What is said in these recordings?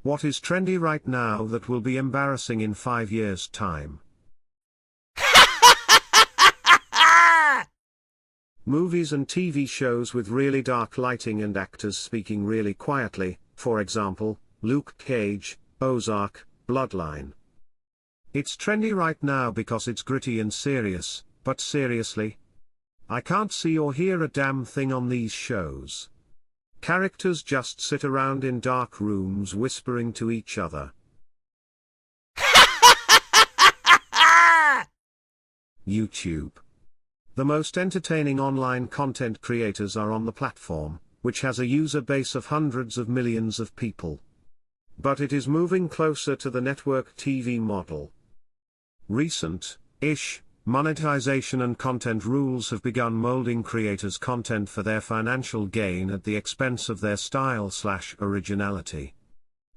What is trendy right now that will be embarrassing in 5 years' time? Movies and TV shows with really dark lighting and actors speaking really quietly, for example, Luke Cage, Ozark, Bloodline. It's trendy right now because it's gritty and serious, but seriously? I can't see or hear a damn thing on these shows. Characters just sit around in dark rooms whispering to each other. YouTube. The most entertaining online content creators are on the platform, which has a user base of hundreds of millions of people. But it is moving closer to the network TV model. Recent-ish monetization and content rules have begun molding creators' content for their financial gain at the expense of their style/originality.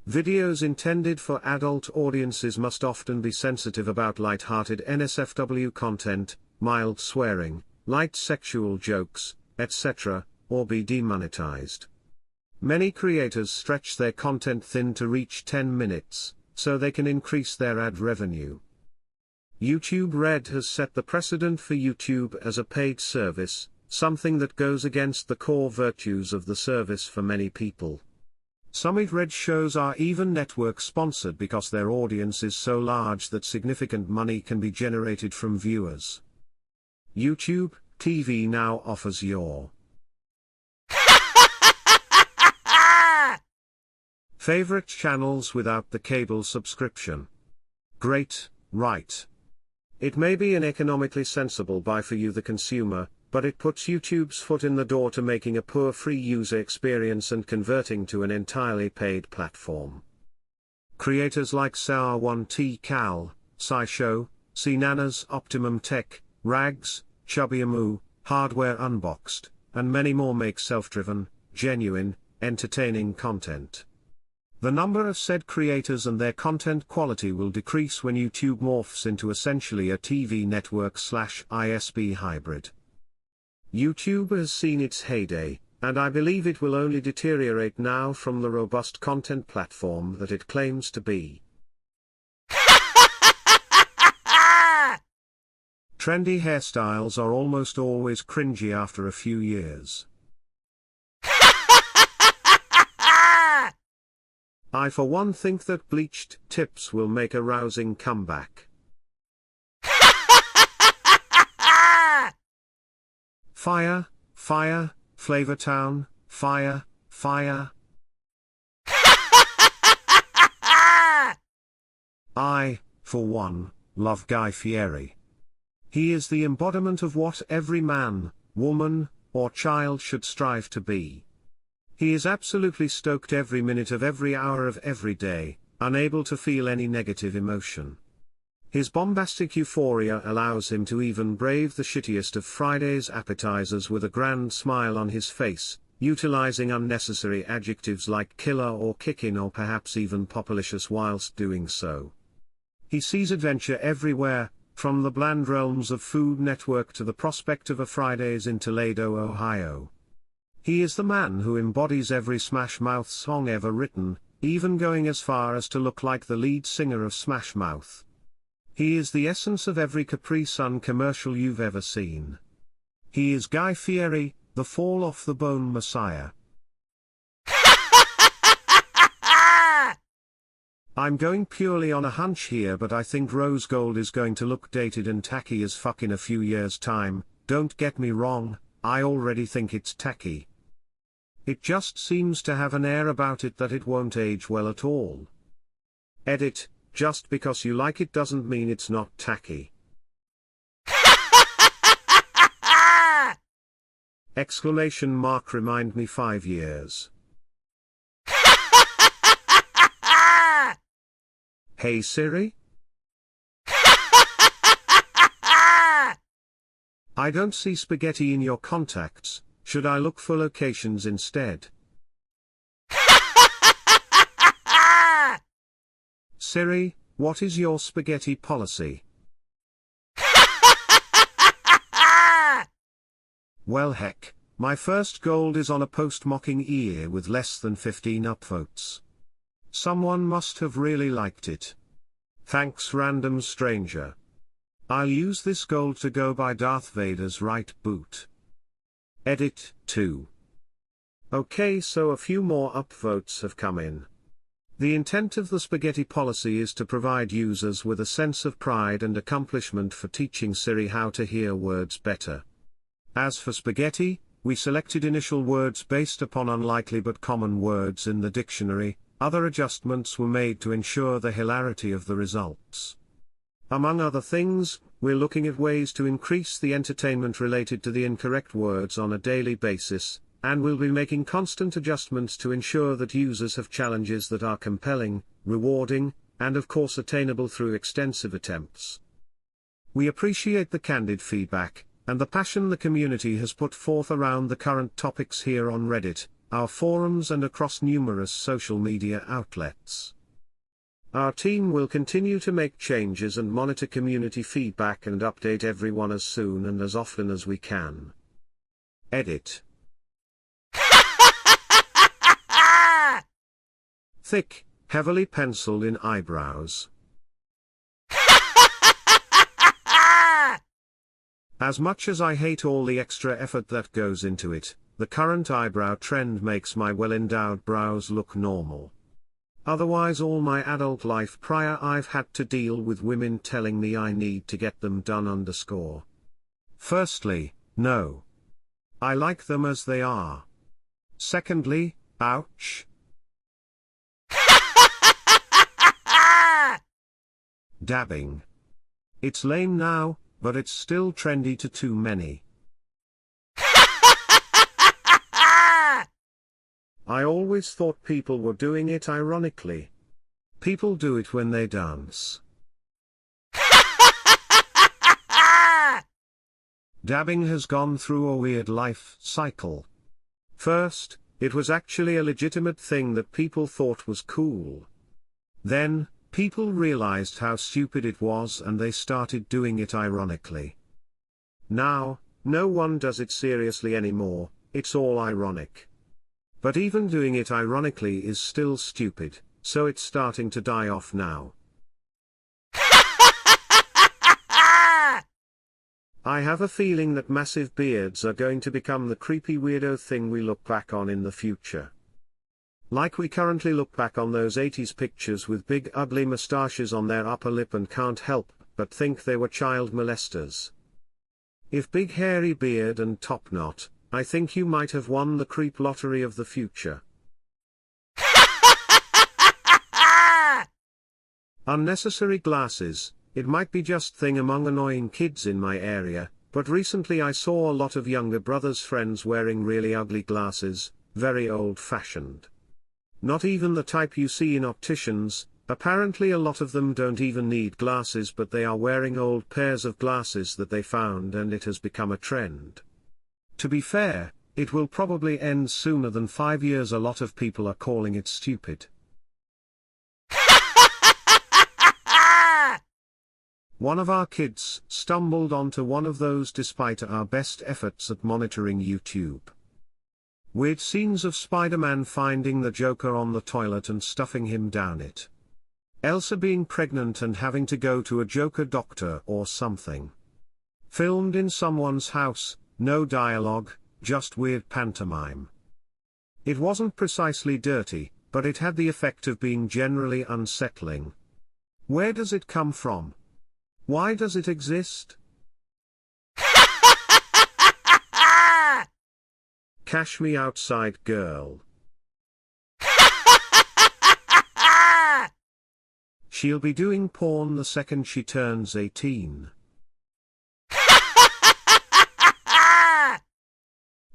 Videos intended for adult audiences must often be sensitive about light-hearted NSFW content, mild swearing, light sexual jokes, etc., or be demonetized. Many creators stretch their content thin to reach 10 minutes, so they can increase their ad revenue. YouTube Red has set the precedent for YouTube as a paid service, something that goes against the core virtues of the service for many people. Some Red shows are even network-sponsored because their audience is so large that significant money can be generated from viewers. YouTube TV now offers your favorite channels without the cable subscription. Great, right? It may be an economically sensible buy for you the consumer, but it puts YouTube's foot in the door to making a poor free user experience and converting to an entirely paid platform. Creators like Sour1T Cal, SciShow, CNanas, Optimum Tech, Rags, Chubby Hardware Unboxed, and many more make self-driven, genuine, entertaining content. The number of said creators and their content quality will decrease when YouTube morphs into essentially a TV network/ISP hybrid. YouTube has seen its heyday, and I believe it will only deteriorate now from the robust content platform that it claims to be. Trendy hairstyles are almost always cringy after a few years. I for one think that bleached tips will make a rousing comeback. Fire, fire, Flavortown, fire, fire. I, for one, love Guy Fieri. He is the embodiment of what every man, woman, or child should strive to be. He is absolutely stoked every minute of every hour of every day, unable to feel any negative emotion. His bombastic euphoria allows him to even brave the shittiest of Friday's appetizers with a grand smile on his face, utilizing unnecessary adjectives like killer or kickin' or perhaps even populicious whilst doing so. He sees adventure everywhere, from the bland realms of Food Network to the prospect of a Fridays in Toledo, Ohio. He is the man who embodies every Smash Mouth song ever written, even going as far as to look like the lead singer of Smash Mouth. He is the essence of every Capri Sun commercial you've ever seen. He is Guy Fieri, the fall-off-the-bone messiah. I'm going purely on a hunch here, but I think rose gold is going to look dated and tacky as fuck in a few years' time. Don't get me wrong, I already think it's tacky. It just seems to have an air about it that it won't age well at all. Edit, just because you like it doesn't mean it's not tacky. Exclamation mark remind me 5 years. Hey Siri? I don't see spaghetti in your contacts, should I look for locations instead? Siri, what is your spaghetti policy? Well heck, my first gold is on a post mocking ear with less than 15 upvotes. Someone must have really liked it. Thanks random stranger. I'll use this gold to go buy Darth Vader's right boot. Edit 2. Okay, so a few more upvotes have come in. The intent of the spaghetti policy is to provide users with a sense of pride and accomplishment for teaching Siri how to hear words better. As for spaghetti, we selected initial words based upon unlikely but common words in the dictionary. Other adjustments were made to ensure the hilarity of the results. Among other things, we're looking at ways to increase the entertainment related to the incorrect words on a daily basis, and we'll be making constant adjustments to ensure that users have challenges that are compelling, rewarding, and of course attainable through extensive attempts. We appreciate the candid feedback, and the passion the community has put forth around the current topics here on Reddit, our forums and across numerous social media outlets. Our team will continue to make changes and monitor community feedback and update everyone as soon and as often as we can. Edit. Thick, heavily penciled in eyebrows. As much as I hate all the extra effort that goes into it, the current eyebrow trend makes my well-endowed brows look normal. Otherwise all my adult life prior I've had to deal with women telling me I need to get them done _ Firstly, no. I like them as they are. Secondly, ouch. Dabbing. It's lame now, but it's still trendy to too many. I always thought people were doing it ironically. People do it when they dance. Dabbing has gone through a weird life cycle. First, it was actually a legitimate thing that people thought was cool. Then, people realized how stupid it was and they started doing it ironically. Now, no one does it seriously anymore, it's all ironic. But even doing it ironically is still stupid, so it's starting to die off now. I have a feeling that massive beards are going to become the creepy weirdo thing we look back on in the future. Like we currently look back on those 80s pictures with big ugly mustaches on their upper lip and can't help but think they were child molesters. If big hairy beard and top knot, I think you might have won the creep lottery of the future. Unnecessary glasses. It might be just thing among annoying kids in my area, but recently I saw a lot of younger brothers' friends wearing really ugly glasses, very old-fashioned. Not even the type you see in opticians. Apparently a lot of them don't even need glasses, but they are wearing old pairs of glasses that they found and it has become a trend. To be fair, it will probably end sooner than 5 years. A lot of people are calling it stupid. One of our kids stumbled onto one of those despite our best efforts at monitoring YouTube. Weird scenes of Spider-Man finding the Joker on the toilet and stuffing him down it. Elsa being pregnant and having to go to a Joker doctor or something. Filmed in someone's house. No dialogue, just weird pantomime. It wasn't precisely dirty, but it had the effect of being generally unsettling. Where does it come from? Why does it exist? Cash me outside, girl. She'll be doing porn the second she turns 18.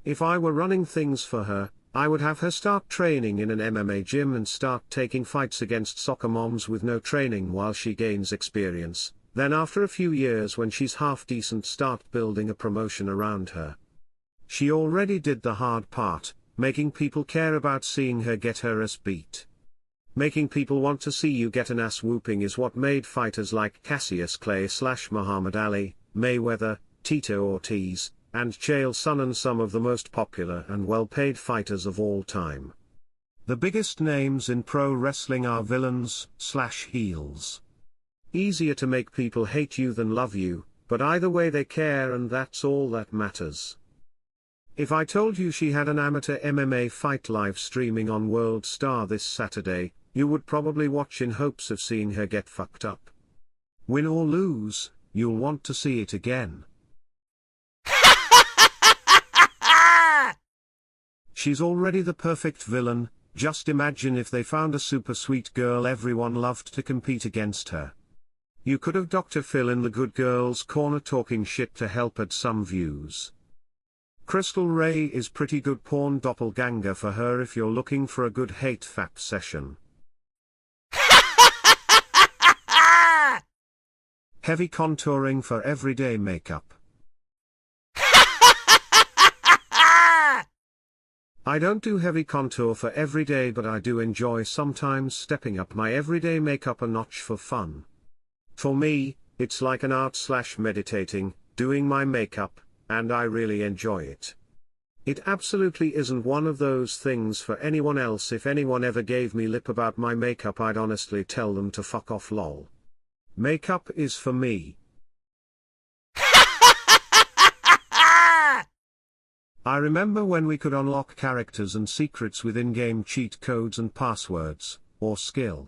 If I were running things for her, I would have her start training in an MMA gym and start taking fights against soccer moms with no training while she gains experience. Then after a few years when she's half decent, start building a promotion around her. She already did the hard part, making people care about seeing her get her ass beat. Making people want to see you get an ass whooping is what made fighters like Cassius Clay / Muhammad Ali, Mayweather, Tito Ortiz, and Chael Sonnen some of the most popular and well-paid fighters of all time. The biggest names in pro wrestling are villains/heels. Easier to make people hate you than love you, but either way they care and that's all that matters. If I told you she had an amateur MMA fight live streaming on World Star this Saturday, you would probably watch in hopes of seeing her get fucked up. Win or lose, you'll want to see it again. She's already the perfect villain. Just imagine if they found a super sweet girl everyone loved to compete against her. You could have Dr. Phil in the good girl's corner talking shit to help add some views. Crystal Ray is pretty good porn doppelganger for her if you're looking for a good hate fap session. Heavy contouring for everyday makeup. I don't do heavy contour for everyday, but I do enjoy sometimes stepping up my everyday makeup a notch for fun. For me, it's like an art/meditating, doing my makeup, and I really enjoy it. It absolutely isn't one of those things for anyone else. If anyone ever gave me lip about my makeup, I'd honestly tell them to fuck off, lol. Makeup is for me. I remember when we could unlock characters and secrets with in-game cheat codes and passwords, or skill.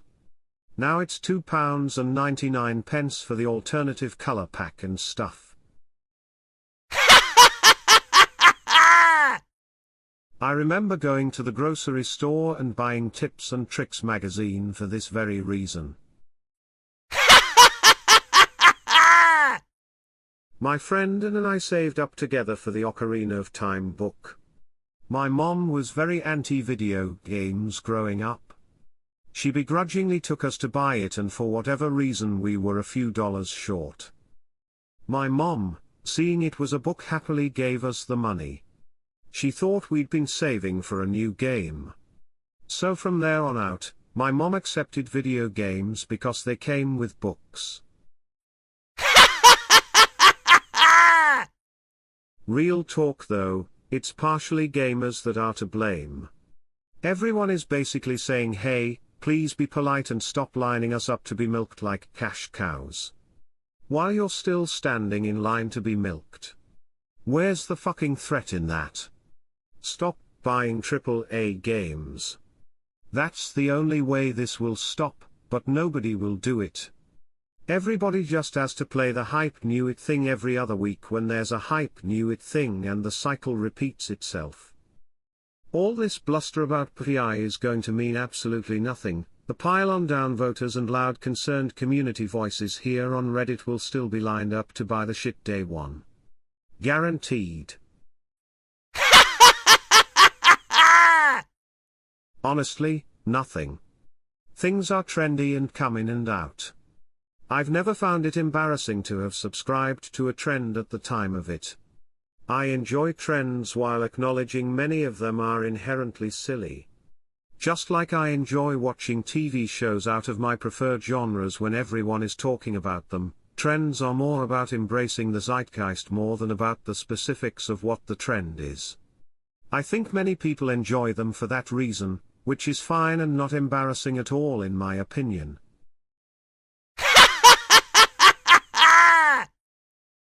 Now it's £2.99 for the alternative colour pack and stuff. I remember going to the grocery store and buying Tips and Tricks magazine for this very reason. My friend and I saved up together for the Ocarina of Time book. My mom was very anti-video games growing up. She begrudgingly took us to buy it, and for whatever reason we were a few dollars short. My mom, seeing it was a book, happily gave us the money. She thought we'd been saving for a new game. So from there on out, my mom accepted video games because they came with books. Real talk though, it's partially gamers that are to blame. Everyone is basically saying, hey, please be polite and stop lining us up to be milked like cash cows. While you're still standing in line to be milked. Where's the fucking threat in that? Stop buying AAA games. That's the only way this will stop, but nobody will do it. Everybody just has to play the hype new it thing every other week when there's a hype new it thing, and the cycle repeats itself. All this bluster about PI is going to mean absolutely nothing. The pile-on downvoters and loud concerned community voices here on Reddit will still be lined up to buy the shit day one. Guaranteed. Honestly, nothing. Things are trendy and come in and out. I've never found it embarrassing to have subscribed to a trend at the time of it. I enjoy trends while acknowledging many of them are inherently silly. Just like I enjoy watching TV shows out of my preferred genres when everyone is talking about them, trends are more about embracing the zeitgeist more than about the specifics of what the trend is. I think many people enjoy them for that reason, which is fine and not embarrassing at all in my opinion.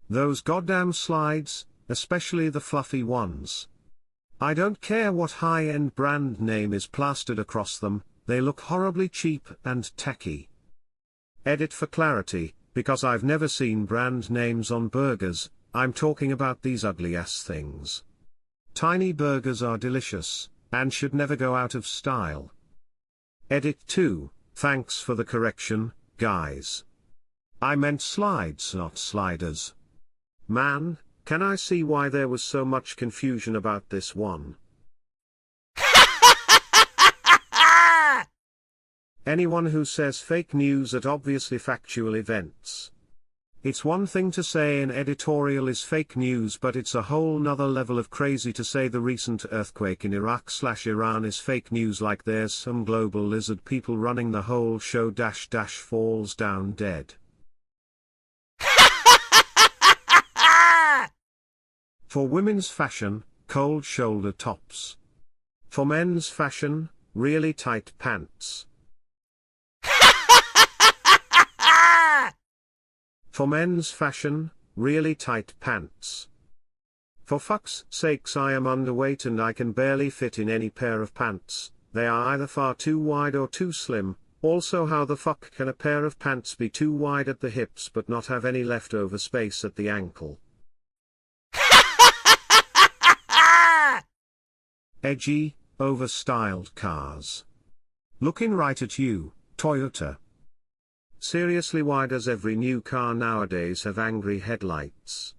Those goddamn slides, especially the fluffy ones. I don't care what high-end brand name is plastered across them, they look horribly cheap and tacky. Edit for clarity, because I've never seen brand names on burgers, I'm talking about these ugly-ass things. Tiny burgers are delicious, and should never go out of style. Edit 2, thanks for the correction, guys. I meant slides, not sliders. Man, can I see why there was so much confusion about this one? Anyone who says fake news at obviously factual events. It's one thing to say an editorial is fake news, but it's a whole nother level of crazy to say the recent earthquake in Iraq/Iran is fake news, like there's some global lizard people running the whole show -- falls down dead. For women's fashion, cold shoulder tops. For men's fashion, really tight pants. For men's fashion, really tight pants. For fuck's sakes, I am underweight and I can barely fit in any pair of pants. They are either far too wide or too slim. Also, how the fuck can a pair of pants be too wide at the hips but not have any leftover space at the ankle? Edgy, over-styled cars. Looking right at you, Toyota. Seriously, why does every new car nowadays have angry headlights?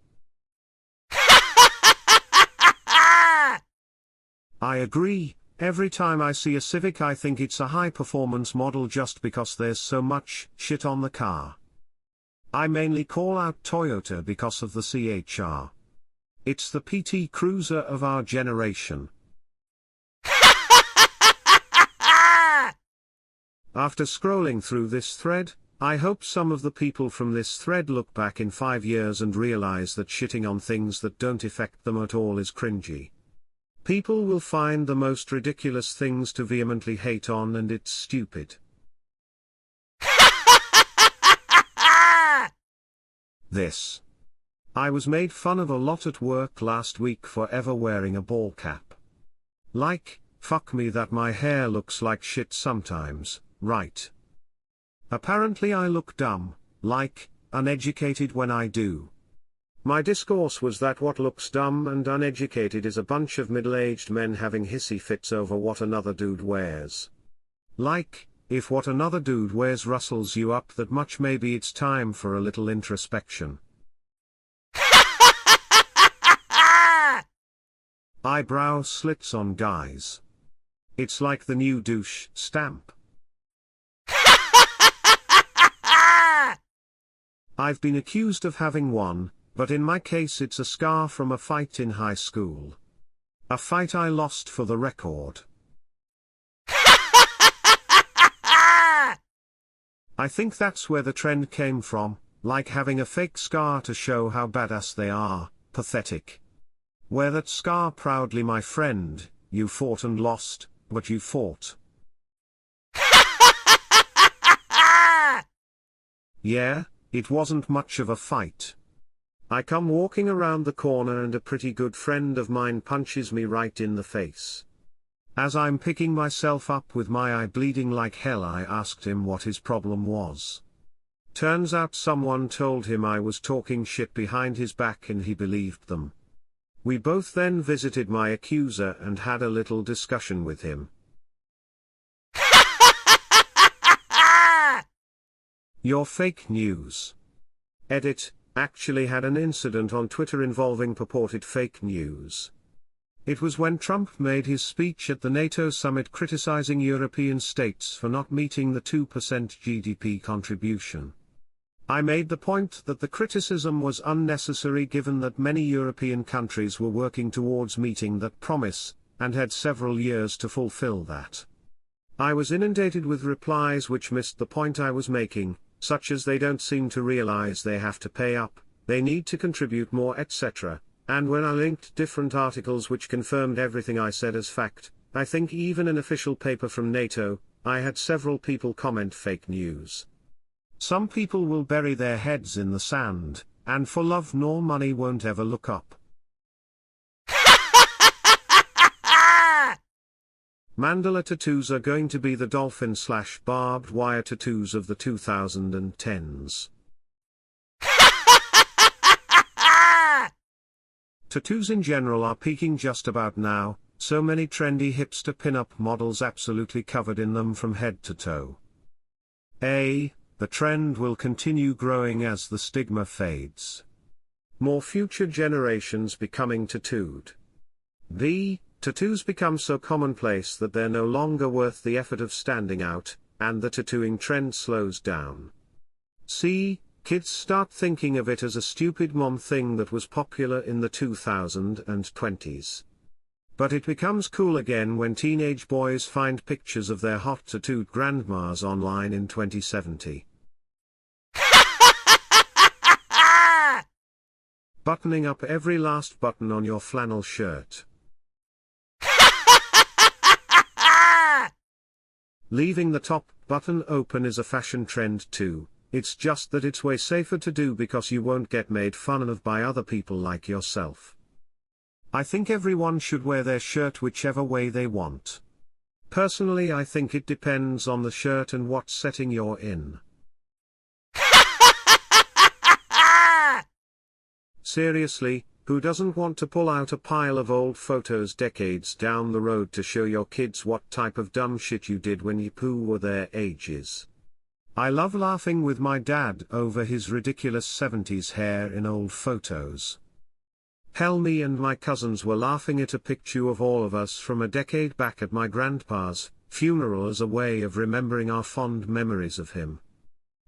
I agree, every time I see a Civic I think it's a high-performance model just because there's so much shit on the car. I mainly call out Toyota because of the CHR. It's the PT Cruiser of our generation. After scrolling through this thread, I hope some of the people from this thread look back in 5 years and realize that shitting on things that don't affect them at all is cringy. People will find the most ridiculous things to vehemently hate on, and it's stupid. This. I was made fun of a lot at work last week for ever wearing a ball cap. Like, fuck me that my hair looks like shit sometimes, right? Apparently I look dumb, like, uneducated when I do. My discourse was that what looks dumb and uneducated is a bunch of middle-aged men having hissy fits over what another dude wears. Like, if what another dude wears rustles you up that much, maybe it's time for a little introspection. Eyebrow slits on guys. It's like the new douche stamp. I've been accused of having one, but in my case it's a scar from a fight in high school. A fight I lost, for the record. I think that's where the trend came from, like having a fake scar to show how badass they are. Pathetic. Wear that scar proudly, my friend. You fought and lost, but you fought. Yeah, it wasn't much of a fight. I come walking around the corner and a pretty good friend of mine punches me right in the face. As I'm picking myself up with my eye bleeding like hell, I asked him what his problem was. Turns out someone told him I was talking shit behind his back and he believed them. We both then visited my accuser and had a little discussion with him. You're fake news. Edit. Actually had an incident on Twitter involving purported fake news. It was when Trump made his speech at the NATO summit criticizing European states for not meeting the 2% GDP contribution. I made the point that the criticism was unnecessary given that many European countries were working towards meeting that promise, and had several years to fulfill that. I was inundated with replies which missed the point I was making, such as they don't seem to realize they have to pay up, they need to contribute more, etc. And when I linked different articles which confirmed everything I said as fact, I think even an official paper from NATO, I had several people comment fake news. Some people will bury their heads in the sand, and for love nor money won't ever look up. Mandala tattoos are going to be the dolphin/barbed wire tattoos of the 2010s. Tattoos in general are peaking just about now, so many trendy hipster pin-up models absolutely covered in them from head to toe. A. The trend will continue growing as the stigma fades. More future generations becoming tattooed. B. Tattoos become so commonplace that they're no longer worth the effort of standing out, and the tattooing trend slows down. C. Kids start thinking of it as a stupid mom thing that was popular in the 2020s. But it becomes cool again when teenage boys find pictures of their hot tattooed grandmas online in 2070. Buttoning up every last button on your flannel shirt. Leaving the top button open is a fashion trend too, it's just that it's way safer to do because you won't get made fun of by other people like yourself. I think everyone should wear their shirt whichever way they want. Personally, I think it depends on the shirt and what setting you're in. Seriously, who doesn't want to pull out a pile of old photos decades down the road to show your kids what type of dumb shit you did when you were their ages? I love laughing with my dad over his ridiculous 70s hair in old photos. Hell, me and my cousins were laughing at a picture of all of us from a decade back at my grandpa's funeral as a way of remembering our fond memories of him.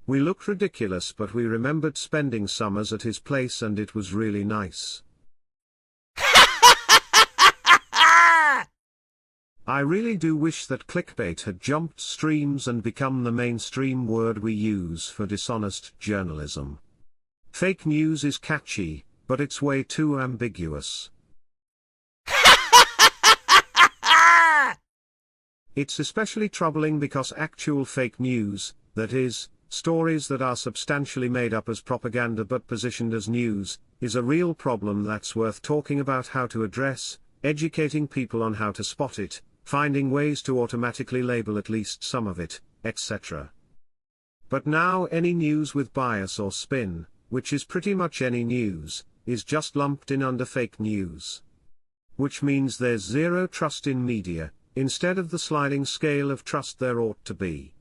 We looked ridiculous, but we remembered spending summers at his place and it was really nice. I really do wish that clickbait had jumped streams and become the mainstream word we use for dishonest journalism. Fake news is catchy, but it's way too ambiguous. It's especially troubling because actual fake news, that is, stories that are substantially made up as propaganda but positioned as news, is a real problem that's worth talking about how to address, educating people on how to spot it, finding ways to automatically label at least some of it, etc. But now any news with bias or spin, which is pretty much any news, is just lumped in under fake news. Which means there's zero trust in media, instead of the sliding scale of trust there ought to be.